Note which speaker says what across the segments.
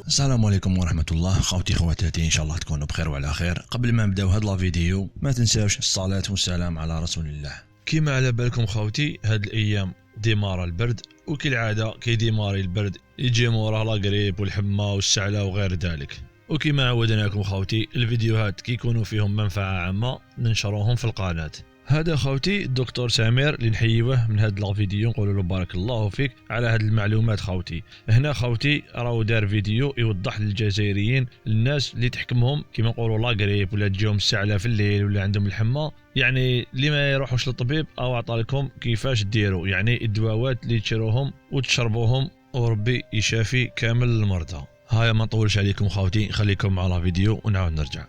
Speaker 1: السلام عليكم ورحمة الله. خوتي خواتاتي ان شاء الله تكونوا بخير وعلى خير. قبل ما نبداو هاد لا فيديو ما تنساوش الصلاة والسلام على رسول الله. كيما على بالكم خوتي هاد الايام ديمار البرد، وكالعادة كي ديماري البرد يجي موراه لاغريب والحمى والسعلة وغير ذلك. وكما عودناكم خوتي الفيديوهات كيكونوا فيهم منفعة عامة ننشروهم في القناة. هذا خوتي الدكتور سمير اللي نحيوه من هاد الفيديو، نقول له بارك الله فيك على هاد المعلومات خوتي. هنا خوتي راهو دار فيديو يوضح للجزائريين الناس اللي تحكمهم كيما نقولوا لاغريب ولا تجيهم السعلة في الليل ولا عندهم الحمى، يعني اللي ما يروحوش للطبيب او عطى لكم كيفاش ديروا، يعني الدواوات اللي تشروهم وتشربوهم وربي يشافي كامل المرضى. هاي ما نطولش عليكم خوتي، خليكم مع لا فيديو ونعاود نرجع.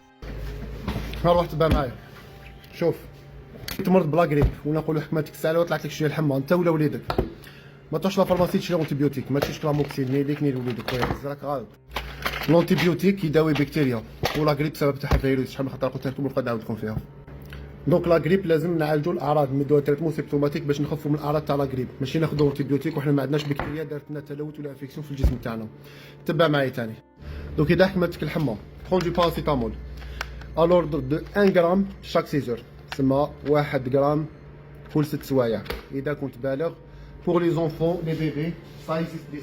Speaker 2: روح تبع معايا. شوف تمرض بلا غريب ولا نقولوا حكمتك السعاله وطلعت لك شويه الحمى انت ولا وليدك، ما تروحش لافارماسي تشري اونتيبيوتيك، ما تشريش كلاموكسين ني ليك ني لوليدك، راك غلط. لونتيبيوتيك يداوي بكتيريا ولا غريب بسبب تاعها فيروس، شحال من خطره قلت لكم ونبقى نعاودكم فيها. دونك لا غريب لازم نعالجوا الاعراض، نديروا تريتمون سيمبتوماتيك باش نخفوا من الاعراض تاع لا غريب، ماشي ناخذوا انتيبيوتيك وحنا ما عندناش بكتيريا دارت لنا تلوث ولا انفيكسيون في الجسم تاعنا. تبع معايا ثاني. دونك اذا حكمتك الحمى برون دو باراسيتامول الور دو 1 غرام شاك 6 اور، تسمى 1 غرام كل 6 سوايع اذا كنت بالغ. بور لي زونفون لي بيبي سا اكزيست دي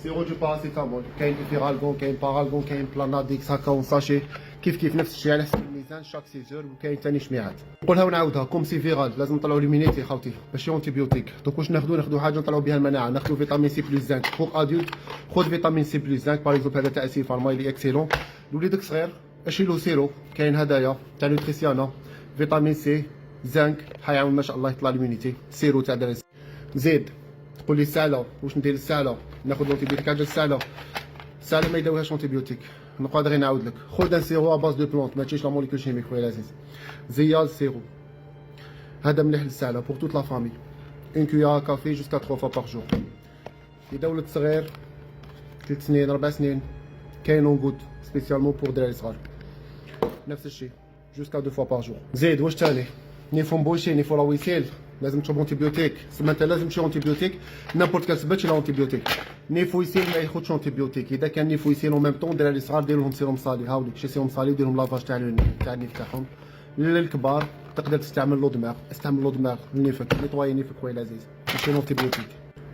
Speaker 2: سيرو دو باراسيتامول، كاين ايفيرالغون كاين بارالغون كاين بلاناديكس هكا اون ساشي كيف نفس الشيء على حسب الميزان شاك 6 اور. وكاين ثاني شميعات نقولها ونعاودها كوم سي فيرال لازم نطلعوا ليمينيتي خاوتي ماشي اونتيبيوتيك. دونك واش ناخذوا حاجه نطلعوا بها المناعه، ناخذوا فيتامين سي بلس زانك بور ادولت، خذ فيتامين سي بلس زانك باغ اكزومبل هذا تاع اسيل فارما اللي اكسيلون. لوليدك صغير اشي له سيرو، كاين هدايا تاع نوتريسيانا فيتامين سي زانك حيعاون ما شاء الله يطلع ليمينيتي سيرو تاع درس. زيد تقول لي السعله واش ندير السعله، ناخذ لونتيبيوتيك على السعله ما يداويهاش اونتيبيوتيك، نقعد غير نعاود لك. خذ ان سيرو باز دو بلونت ما تجيش لا موليكول شيميك خويا العزيز. زيال سيرو هذا مليح للسعله بور توت لا فامي، اون كويار كافي جوسكا 3 فوا باغ جور. اذا ولد صغير 3 سنين 4 سنين كاين اون غود سبيسيالمون بور دراري صغار نفس الشيء جوسكا 2 فوا باغ جور. زيد واش ثاني نيفو مبوشي نيفو لا ويسيل لازم تشرب انتيبيوتيك، سما انت لازم تشرب انتيبيوتيك نابورت كال سبب تشرب انتيبيوتيك. نيفويسيل ما ياخذش انتيبيوتيك، اذا كان نيفويسيل اون ميم طون دراري صغار دير لهم سيروم صالي، هاوليك شي سيروم صالي دير لهم لافاج تاع النيف تاعهم. للكبار تقدر تستعمل لو دماغ، استعمل لو دماغ لنيفك نيطواي نيفك خويا العزيز، ماشي انتيبيوتيك.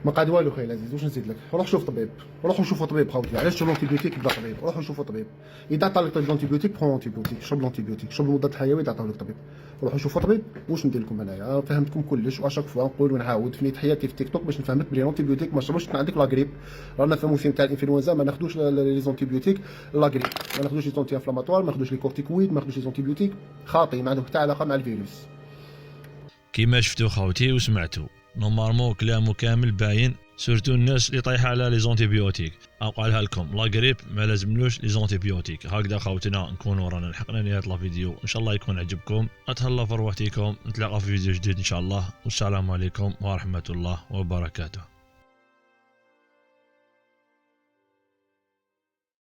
Speaker 2: ما قاد والو خويا العزيز، واش نزيد لك؟ روح شوف طبيب، روحوا شوفوا طبيب خوتي، علاش تشرب انتيبيوتيك بلا طبيب؟ روحوا شوفوا طبيب. اذا عطى لك طبيب الانتيبيوتيك برون انتيبيوتيك، شرب الانتيبيوتيك، شرب المضاد الحيوي اذا عطاو لك طبيب. روحوا شوفوا طبيب. واش ندير لكم انايا؟ فهمتكم كلش واشاك فوا نقول ونعاود في نيت حياتي في تيك توك باش نفهمك بلي الانتيبيوتيك ما تشربوش عندك لا غريب. رانا في الموسم تاع الانفلونزا ما ناخذوش لي زونتيبيوتيك لا غريب، ما ناخذوش لي زونتي انفلاماتوار، ما ناخذوش لي كورتيكويد، ما ناخذوش لي زونتيبيوتيك خاطي، ما عنده حتى علاقه مع الفيروس.
Speaker 1: كيما شفتوا خوتي وسمعتوا نورمالمون كلامه كامل باين، سورتو الناس اللي طايحه على لي زونتيبيوتيك. قالها لكم لا غريب ما لازملوش لي زونتيبيوتيك. هكذا خوتنا نكونوا رانا لحقنا نهايه لا فيديو، ان شاء الله يكون عجبكم. اتهلا في روحتكم، نتلاقى في فيديو جديد ان شاء الله، والسلام عليكم ورحمه الله وبركاته.